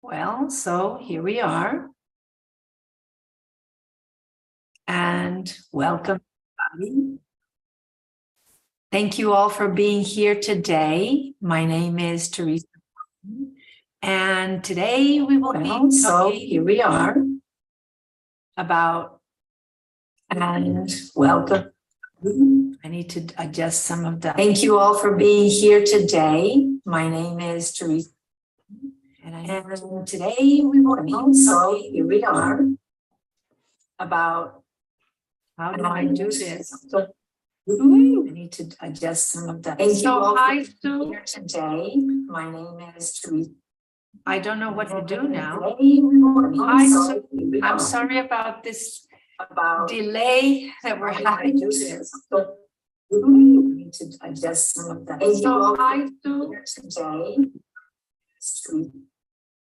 Well, so here we are. And welcome, everybody. Thank you all for being here today. My name is Teresa. And today we will be talking, here we are, about, and welcome. I need to adjust some of the. Thank you all for being here today. My name is Teresa. And today we will be talking, here we are, about how do I do this? Ooh, I need to adjust some of the. So hi, Sue. Here today. My name is Teresa. I don't know what to do now. Hi, Sue. I'm sorry about this delay that we're having. Ooh, I need to adjust some of the. So hi, Sue. Here today.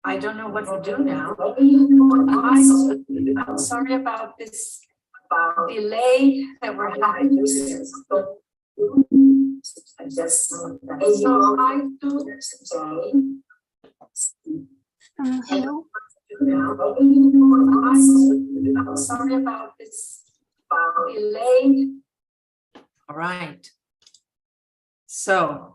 I don't know what to do now. Hi, Sue. I'm sorry about this delay that we're having. Adjust some of the. So hi, Sue. Hello. I'm sorry about this delay. All right. So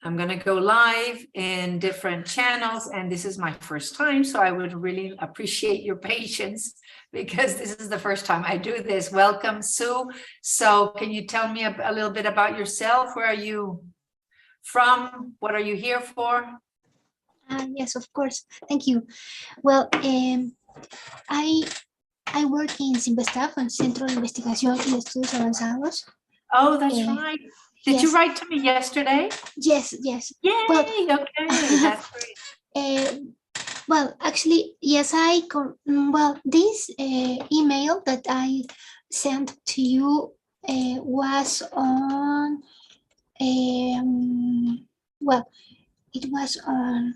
I'm going to go live in different channels, and this is my first time, so I would really appreciate your patience because this is the first time I do this. Welcome, Sue. So can you tell me a little bit about yourself? Where are you from? What are you here for? Yes, of course. Thank you. Well, I work in Simvestaff on Centro de Investigación y Estudios Avanzados. Oh, that's right. Did you write to me yesterday? Yes. Yay, well, okay, that's great. Well, actually, yes, this email that I sent to you was on, it was on,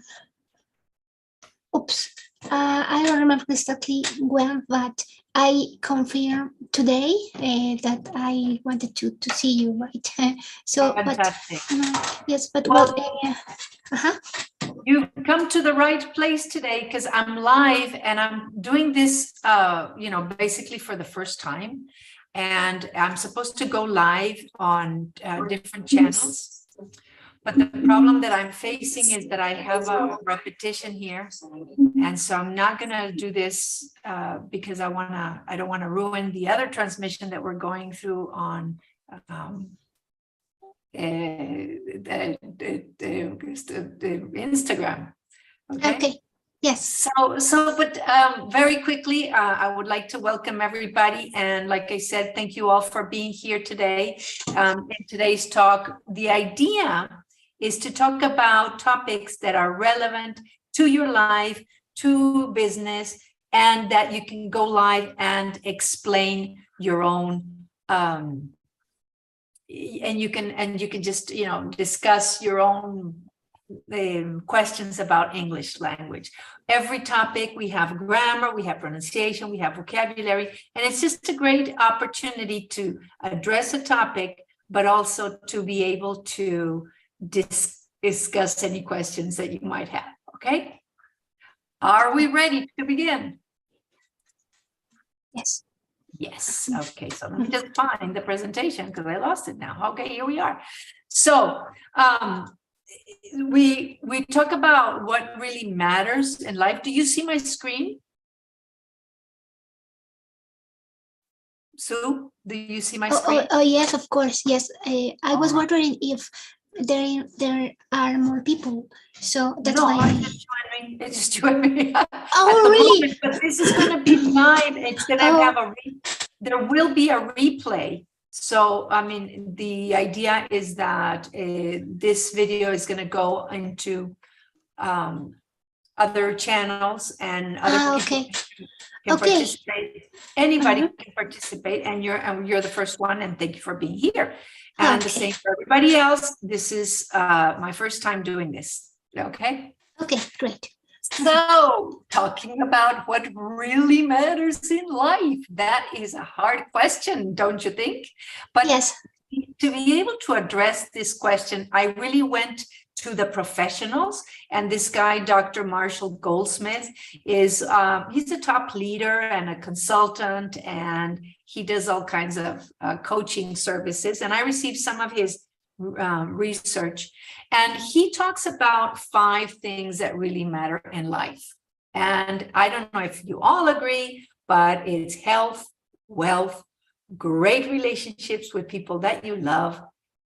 I don't remember exactly when, but I confirmed today that I wanted to see you, right? So, fantastic. Yes, but You've come to the right place today because I'm live and I'm doing this, basically for the first time. And I'm supposed to go live on different channels. But the problem that I'm facing is that I have a repetition here. And so I'm not going to do this because I don't want to ruin the other transmission that we're going through on the Instagram. Okay. Yes. But very quickly, I would like to welcome everybody. And like I said, thank you all for being here today. In today's talk, the idea is to talk about topics that are relevant to your life, to business, and that you can go live and explain your own, and you can just, discuss your own questions about English language. Every topic, we have grammar, we have pronunciation, we have vocabulary, and it's just a great opportunity to address a topic, but also to be able to discuss any questions that you might have. Okay, are we ready to begin? Yes. Okay, so let me just find the presentation because I lost it now. Okay, here we are. So we talk about what really matters in life. Do you see my screen? Sue, do you see my screen? Oh yes, of course. Yes, I was wondering if there are more people, so that's why it's just joining. Oh, really? Moment, but this is going to be live. It's going to have there will be a replay. So, I mean, the idea is that this video is going to go into other channels and other people can participate. Anybody can participate, and you're the first one. And thank you for being here. And the same for everybody else. This is my first time doing this. Okay. Okay, great. So, talking about what really matters in life, that is a hard question, don't you think? But yes, to be able to address this question, I really went to the professionals. And this guy, Dr. Marshall Goldsmith, is he's a top leader and a consultant, and he does all kinds of coaching services. And I received some of his research, and he talks about 5 things that really matter in life. And I don't know if you all agree, but it's health, wealth, great relationships with people that you love,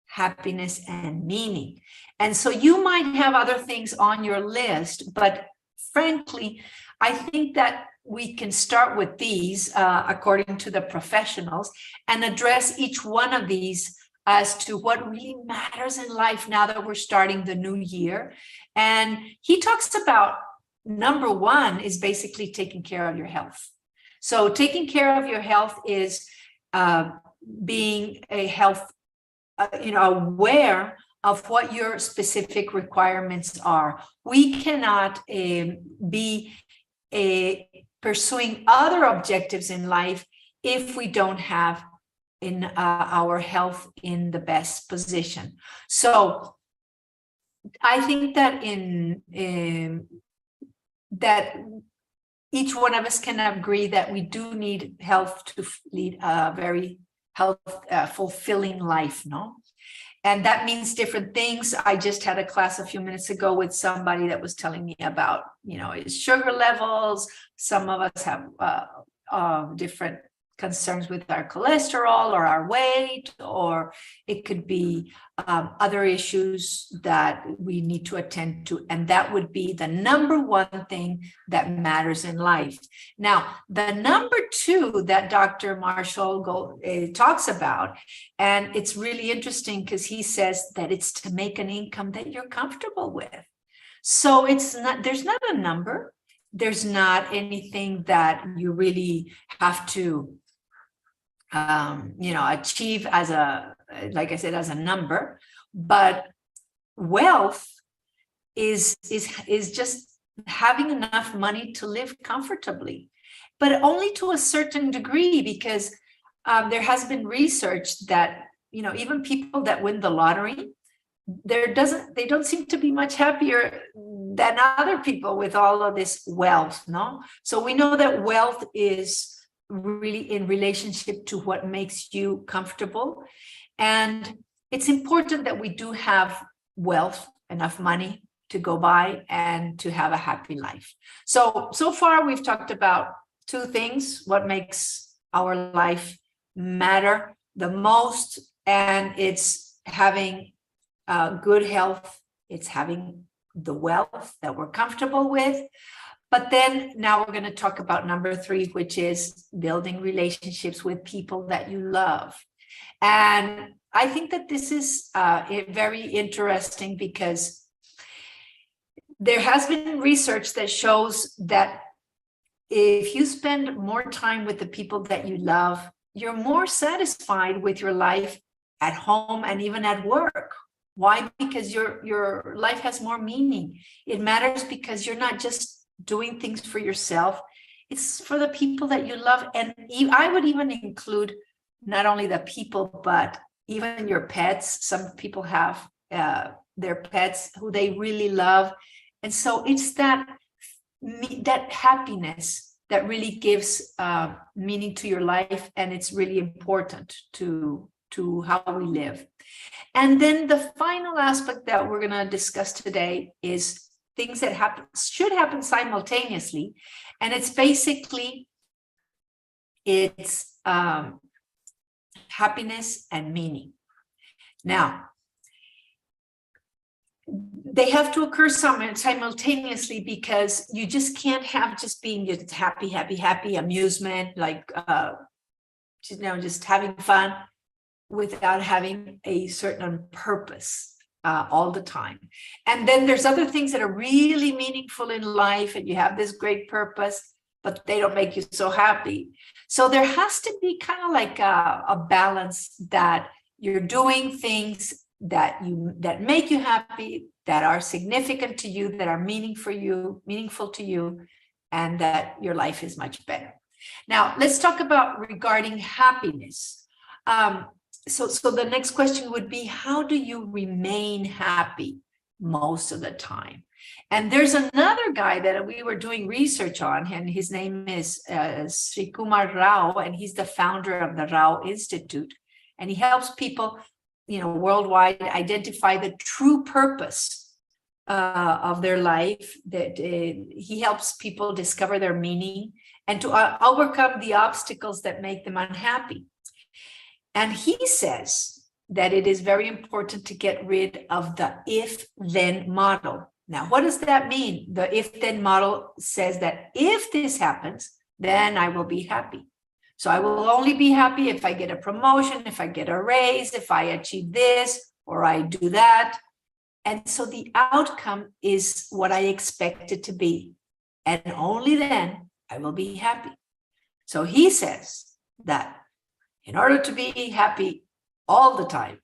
happiness, and meaning. And so you might have other things on your list, but frankly, I think that we can start with these according to the professionals and address each one of these as to what really matters in life now that we're starting the new year. And he talks about number 1 is basically taking care of your health. So taking care of your health is being a health, aware of what your specific requirements are. We cannot be pursuing other objectives in life if we don't have in our health in the best position. So I think that that each one of us can agree that we do need health to lead a very fulfilling life, no? And that means different things. I just had a class a few minutes ago with somebody that was telling me about, his sugar levels. Some of us have different concerns with our cholesterol or our weight, or it could be other issues that we need to attend to. And that would be the number 1 thing that matters in life. Now, the number 2 that Dr. Marshall talks about, and it's really interesting because he says that it's to make an income that you're comfortable with. So there's not a number. There's not anything that you really have to achieve as like I said, as a number. But wealth is just having enough money to live comfortably, but only to a certain degree, because there has been research that even people that win the lottery, they don't seem to be much happier than other people with all of this wealth, no? So we know that wealth is really in relationship to what makes you comfortable. And it's important that we do have wealth, enough money to go by and to have a happy life. So far we've talked about 2 things, what makes our life matter the most, and it's having good health, it's having the wealth that we're comfortable with. But then now we're going to talk about number 3, which is building relationships with people that you love. And I think that this is very interesting, because there has been research that shows that if you spend more time with the people that you love, you're more satisfied with your life at home and even at work. Why? Because your life has more meaning. It matters because you're not just doing things for yourself, it's for the people that you love. And I would even include not only the people, but even your pets. Some people have their pets who they really love. And so it's that happiness that really gives meaning to your life. And it's really important to how we live. And then the final aspect that we're going to discuss today is things that should happen simultaneously. And it's basically, it's happiness and meaning. Now, they have to occur simultaneously, because you just can't have just being just happy, amusement, like, just having fun without having a certain purpose. All the time. And then there's other things that are really meaningful in life, and you have this great purpose, but they don't make you so happy. So there has to be kind of like a balance, that you're doing things that make you happy, that are significant to you, that are meaningful to you, and that your life is much better. Now, let's talk about regarding happiness. So the next question would be, how do you remain happy? most of the time. And there's another guy that we were doing research on, and his name is Sri Kumar Rao, and he's the founder of the Rao Institute. And he helps people, worldwide identify the true purpose of their life. That he helps people discover their meaning and to overcome the obstacles that make them unhappy. And he says that it is very important to get rid of the if-then model. Now, what does that mean? The if-then model says that if this happens, then I will be happy. So I will only be happy if I get a promotion, if I get a raise, if I achieve this, or I do that. And so the outcome is what I expect it to be. And only then I will be happy. So he says that in order to be happy all the time,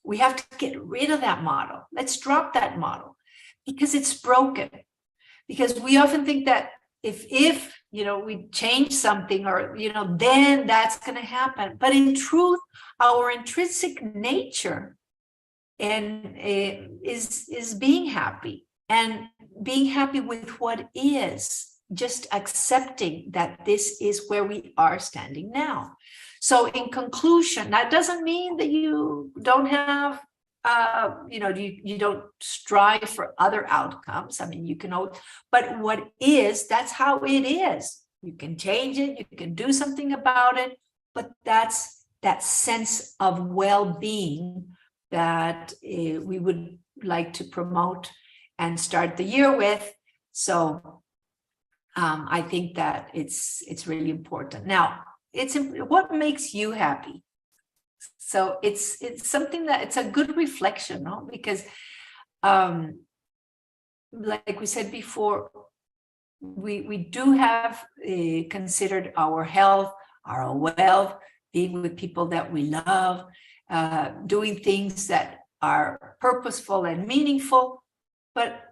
we have to get rid of that model. Let's drop that model because it's broken. Because we often think that if we change something or, then that's going to happen. But in truth, our intrinsic nature is being happy, and being happy with what is, just accepting that this is where we are standing now. So in conclusion, that doesn't mean that you don't have, you don't strive for other outcomes. I mean, you can, but what is, that's how it is. You can change it, you can do something about it, but that's that sense of well-being that we would like to promote and start the year with. So I think that it's really important. Now, what makes you happy? So it's something that it's a good reflection, no? Because like we said before, we do have considered our health, our wealth, being with people that we love, doing things that are purposeful and meaningful, but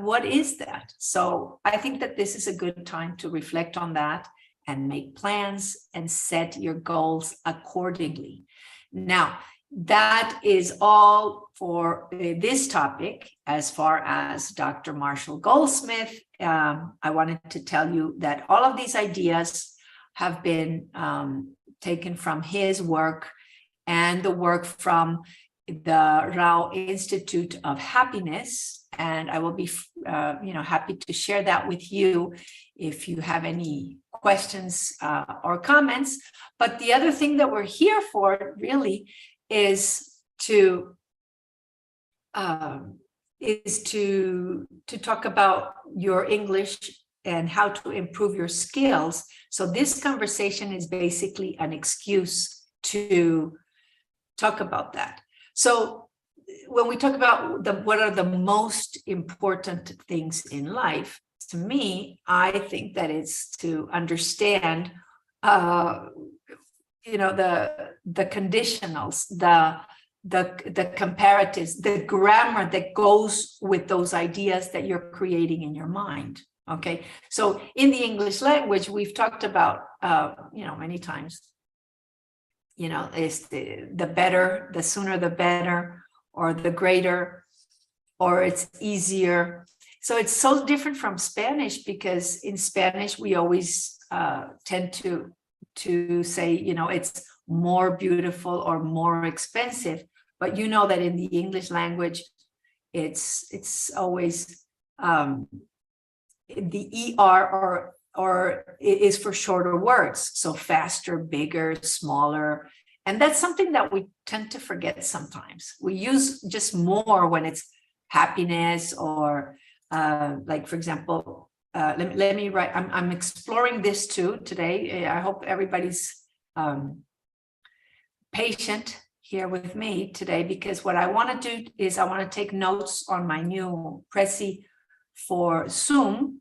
what is that? So I think that this is a good time to reflect on that and make plans and set your goals accordingly. Now, that is all for this topic. As far as Dr. Marshall Goldsmith, I wanted to tell you that all of these ideas have been taken from his work and the work from the Rao Institute of Happiness, and I will be happy to share that with you if you have any questions or comments. But the other thing that we're here for really is to talk about your English and how to improve your skills. So this conversation is basically an excuse to talk about that. So when we talk about what are the most important things in life, to me, I think that it's to understand, the conditionals, the comparatives, the grammar that goes with those ideas that you're creating in your mind. Okay, so in the English language, we've talked about, many times, is the better, the sooner the better, or the greater, or it's easier. So it's so different from Spanish, because in Spanish, we always tend to say, it's more beautiful or more expensive. But you know that in the English language, it's always the ER or it is for shorter words. So faster, bigger, smaller. And that's something that we tend to forget sometimes. We use just more when it's happiness or like, for example, let me write, I'm exploring this too today. I hope everybody's patient here with me today, because what I want to do is I want to take notes on my new Prezi for Zoom.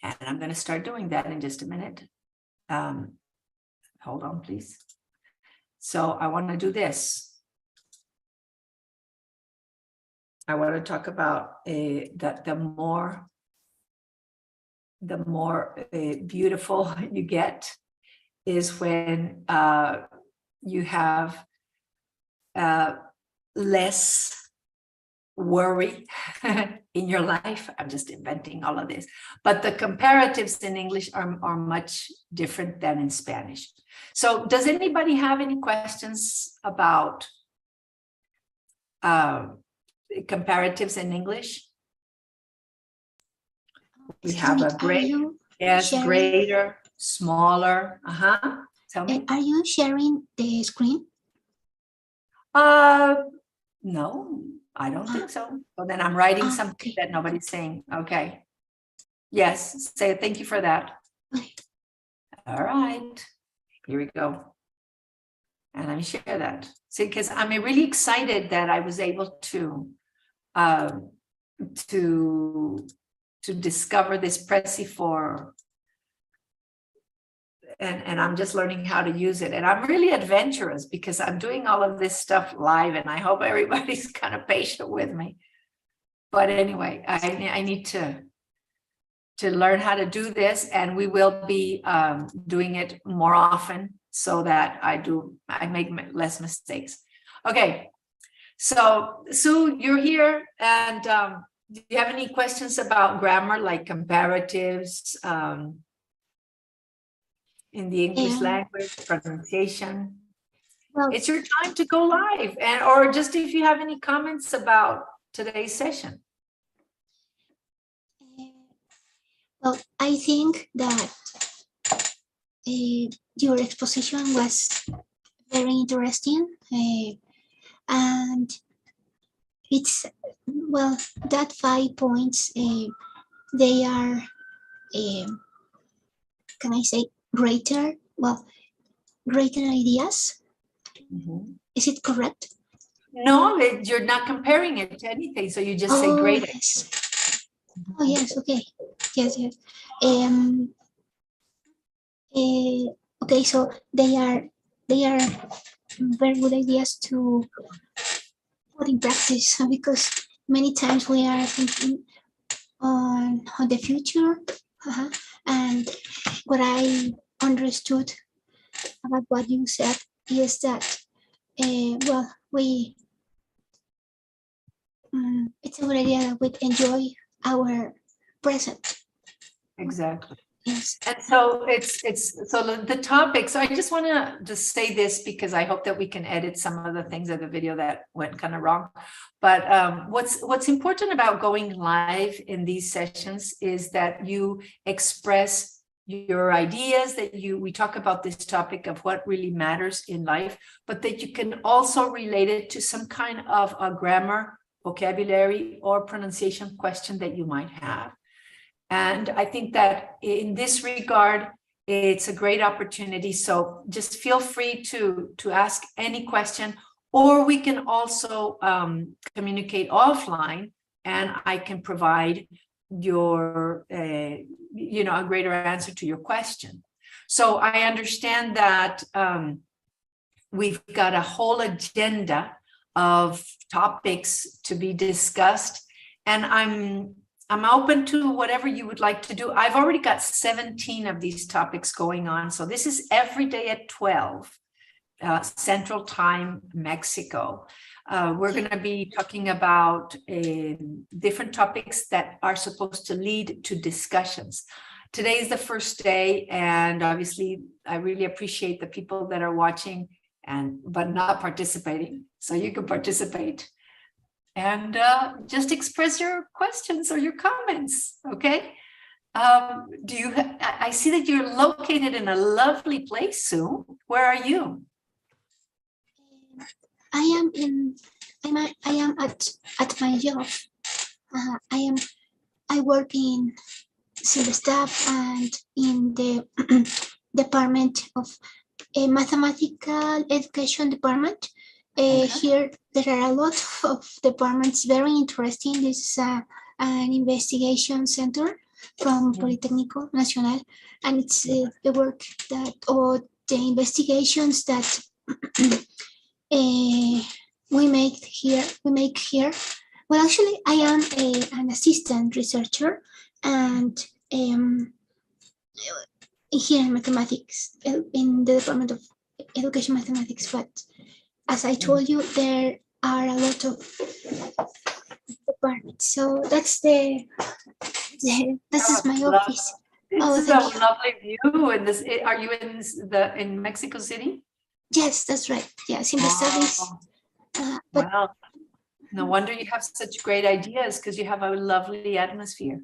And I'm going to start doing that in just a minute. Hold on, please. So I want to do this. I want to talk about the more beautiful you get is when you have less worry in your life. I'm just inventing all of this, but the comparatives in English are much different than in Spanish. So does anybody have any questions about comparatives in English? We have a greater, yes, greater, smaller. Tell me. Are you sharing the screen? No, I don't think so. Well, then I'm writing something that nobody's saying. Okay. Yes, say thank you for that. All right, here we go. And let me share that. See, because I'm really excited that I was able to discover this Prezi for, and I'm just learning how to use it. And I'm really adventurous because I'm doing all of this stuff live, and I hope everybody's kind of patient with me. But anyway, I need to learn how to do this, and we will be doing it more often so that I make less mistakes. Okay, so Sue, you're here, and do you have any questions about grammar, like comparatives in the English language, pronunciation? Well, it's your time to go live, or just if you have any comments about today's session. Well, I think that your exposition was very interesting, and it's, well, that 5 points, they are, can I say, greater ideas. Is it correct? No, you're not comparing it to anything, so you just say greater. Yes. Oh yes, okay. Yes. Okay, so they are very good ideas to put in practice, because many times we are thinking on the future, and what I understood about what you said is that well, it's a good idea that we enjoy our present. Exactly. Yes. And so so the topic, so I just want to just say this because I hope that we can edit some of the things of the video that went kind of wrong. But what's important about going live in these sessions is that you express your ideas, that we talk about this topic of what really matters in life, but that you can also relate it to some kind of a grammar, vocabulary, or pronunciation question that you might have. And I think that in this regard, it's a great opportunity. So just feel free to ask any question, or we can also communicate offline, and I can provide your, a greater answer to your question. So I understand that we've got a whole agenda of topics to be discussed, and I'm open to whatever you would like to do. I've already got 17 of these topics going on. So this is every day at 12 Central Time, Mexico. We're going to be talking about different topics that are supposed to lead to discussions. Today is the first day, and obviously I really appreciate the people that are watching but not participating. So you can participate and just express your questions or your comments, okay? I see that you're located in a lovely place, Sue. Where are you? I am at my job. I work in civil staff and in the department of mathematical education department. Okay. Here there are a lot of departments, very interesting. This is an investigation center from Politécnico Nacional, and it's the work that, or the investigations that we make here. Well, actually, I am an assistant researcher, and here in mathematics, in the Department of Education Mathematics. But as I told you, there are a lot of departments. So that's this is my office. Oh, This is a thank you. lovely view. And this, are you in Mexico City? Yes, that's right. Yes, in the studies. But Wow. No wonder you have such great ideas, because you have a lovely atmosphere.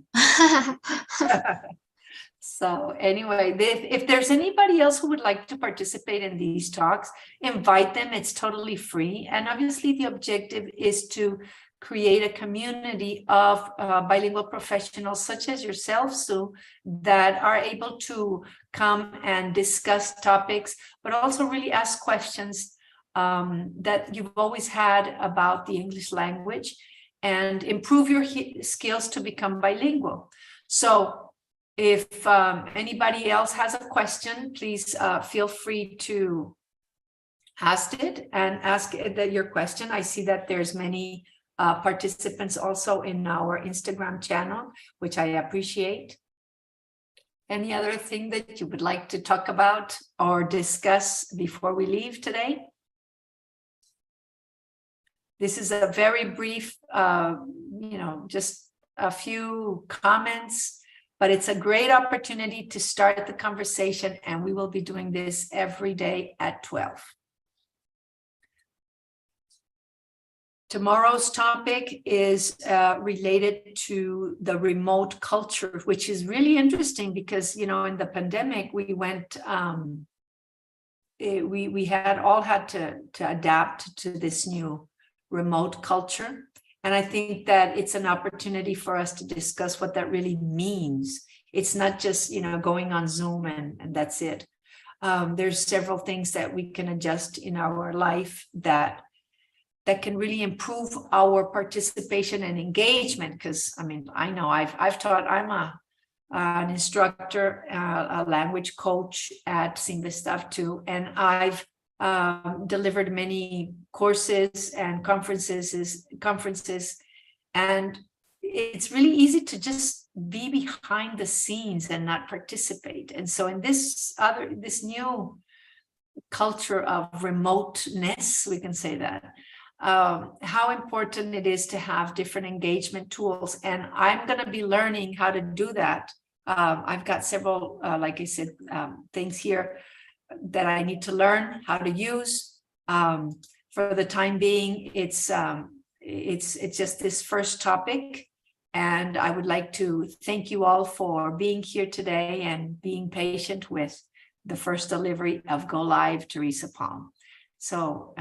So anyway, if there's anybody else who would like to participate in these talks, invite them. It's totally free. And obviously the objective is to create a community of bilingual professionals such as yourself, Sue, that are able to come and discuss topics, but also really ask questions that you've always had about the English language and improve your skills to become bilingual. So if anybody else has a question, please feel free to ask it and ask your question. I see that there's many participants also in our Instagram channel, which I appreciate. Any other thing that you would like to talk about or discuss before we leave today? This is a very brief, just a few comments, but it's a great opportunity to start the conversation, and we will be doing this every day at 12. Tomorrow's topic is related to the remote culture, which is really interesting because, in the pandemic, we went, we had to adapt to this new remote culture. And I think that it's an opportunity for us to discuss what that really means. It's not just, going on Zoom and that's it. There's several things that we can adjust in our life that can really improve our participation and engagement. Because I know I've taught, I'm an instructor, a language coach at Sing the Stuff too, and I've delivered many courses and conferences, and it's really easy to just be behind the scenes and not participate. And so in this new culture of remoteness, we can say that, how important it is to have different engagement tools. And I'm going to be learning how to do that. I've got several, like I said, things here that I need to learn how to use. For the time being, it's just this first topic, and I would like to thank you all for being here today and being patient with the first delivery of Go Live Teresa Palm. So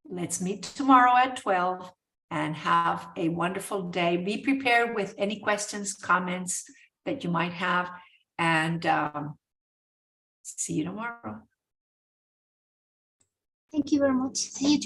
let's meet tomorrow at 12 and have a wonderful day. Be prepared with any questions, comments that you might have, and see you tomorrow. Thank you very much. See you tomorrow.